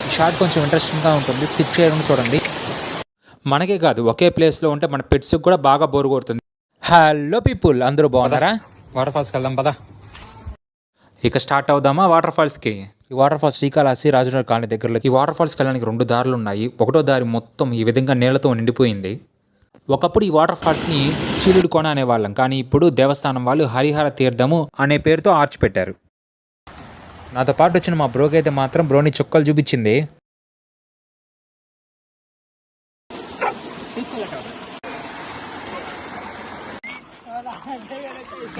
ఈ షార్ట్ కొంచెం ఇంట్రెస్టింగ్గా ఉంటుంది, స్కిప్ చేయకుండా చూడండి. మనకే కాదు, ఒకే ప్లేస్లో ఉంటే మన పెట్స్కి కూడా బాగా బోర్ కొడుతుంది. హలో పీపుల్, అందరూ బాగున్నారా? వాటర్ ఫాల్స్కి వెళ్దాం పదా. ఇక స్టార్ట్ అవుదామా వాటర్ ఫాల్స్కి. ఈ water falls Srikalahasti Rajanagar colony దగ్గరలో. ఈ వాటర్ ఫాల్స్కి వెళ్ళడానికి 2 దారులు ఉన్నాయి. ఒకటో దారి మొత్తం ఈ విధంగా నీళ్లతో నిండిపోయింది. ఒకప్పుడు ఈ వాటర్ ఫాల్స్ని చీలుడు కోన అనేవాళ్ళం, కానీ ఇప్పుడు దేవస్థానం వాళ్ళు హరిహర తీర్థము అనే పేరుతో ఆర్చ్ పెట్టారు. నాతో పాటు వచ్చిన మా బ్రోకి అయితే మాత్రం బ్రోని చుక్కలు చూపించింది.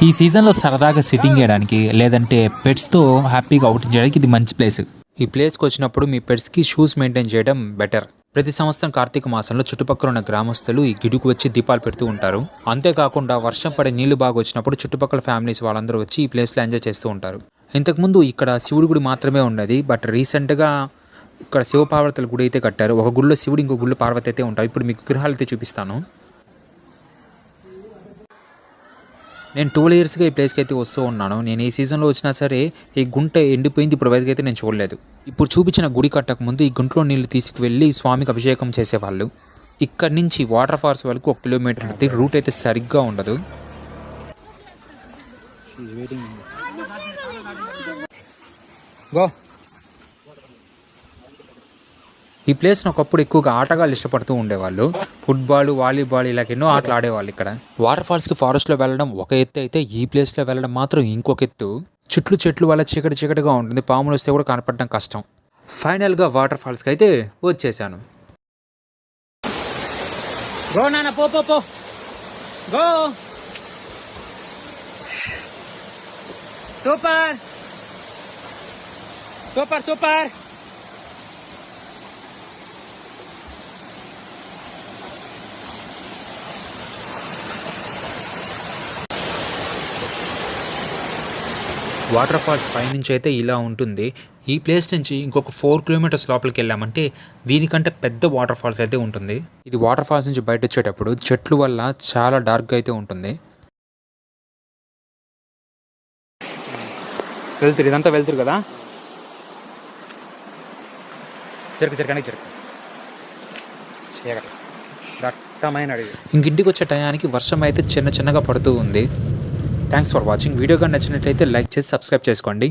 ఈ సీజన్లో సరదాగా సిట్టింగ్ చేయడానికి లేదంటే పెట్స్తో హ్యాపీగా అవుటింగ్ చేయడానికి ఇది మంచి ప్లేస్. ఈ ప్లేస్కి వచ్చినప్పుడు మీ పెట్స్కి షూస్ మెయింటైన్ చేయడం బెటర్. ప్రతి సంవత్సరం కార్తీక మాసంలో చుట్టుపక్కల ఉన్న గ్రామస్తులు ఈ గిడుకు వచ్చి దీపాలు పెడుతూ ఉంటారు. అంతేకాకుండా వర్షం పడే నీళ్లు బాగా వచ్చినప్పుడు చుట్టుపక్కల ఫ్యామిలీస్ వాళ్ళందరూ వచ్చి ఈ ప్లేస్లో ఎంజాయ్ చేస్తూ ఉంటారు. ఇంతకుముందు ఇక్కడ శివుడి గుడి మాత్రమే ఉండేది, బట్ రీసెంట్గా ఇక్కడ శివపార్వతుల గుడి అయితే కట్టారు. ఒక గుడిలో శివుడు, ఇంకో గుడిలో పార్వతి అయితే ఉంటారు. ఇప్పుడు మీకు విగ్రహాలు అయితే చూపిస్తాను. నేను 12 yearsగా ఈ ప్లేస్కి అయితే వస్తూ ఉన్నాను. నేను ఈ సీజన్లో వచ్చినా సరే ఈ గుంట ఎండిపోయింది, ఇప్పుడు వరకైతే నేను చూడలేదు. ఇప్పుడు చూపించిన గుడి కట్టక ముందు ఈ గుంటలో నీళ్లు తీసుకువెళ్ళి స్వామికి అభిషేకం చేసేవాళ్ళు. ఇక్కడి నుంచి వాటర్ ఫాల్స్ వరకు 1 kilometer రూట్ అయితే సరిగ్గా ఉండదు. ఈ ప్లేస్ని ఒకప్పుడు ఎక్కువగా ఆటగాళ్ళు ఇష్టపడుతూ ఉండేవాళ్ళు. ఫుట్బాల్, వాలీబాల్ ఇలా ఎన్నో ఆటలు ఆడేవాళ్ళు ఇక్కడ. వాటర్ ఫాల్స్కి ఫారెస్ట్లో వెళ్ళడం ఒక ఎత్తు అయితే ఈ ప్లేస్లో వెళ్ళడం మాత్రం ఇంకొక ఎత్తు. చెట్లు వల్ల చీకటిగా ఉంటుంది, పాములు వస్తే కూడా కనపడడం కష్టం. ఫైనల్గా వాటర్ ఫాల్స్కి అయితే వచ్చేసాను. గో నాన్న, పో పో పో, go. Super super super. Water falls పైనుంచి అయితే ఇలా ఉంటుంది. ఈ ప్లేస్ నుంచి ఇంకొక 4 kilometers లోపలికి వెళ్ళామంటే దీనికంటే పెద్ద వాటర్ ఫాల్స్ అయితే ఉంటుంది. ఇది వాటర్ ఫాల్స్ నుంచి బయట వచ్చేటప్పుడు చెట్లు వల్ల చాలా డార్క్గా అయితే ఉంటుంది. వెళ్తురు, ఇదంతా వెళ్తురు కదా. దట్టమైన అడవి. ఇంటికి వచ్చే టయానికి వర్షం అయితే చిన్నగా పడుతూ ఉంది. Thanks for watching. వీడియో కానీ నచ్చినట్లయితే లైక్ చేసి సబ్స్క్రైబ్ చేసుకోండి.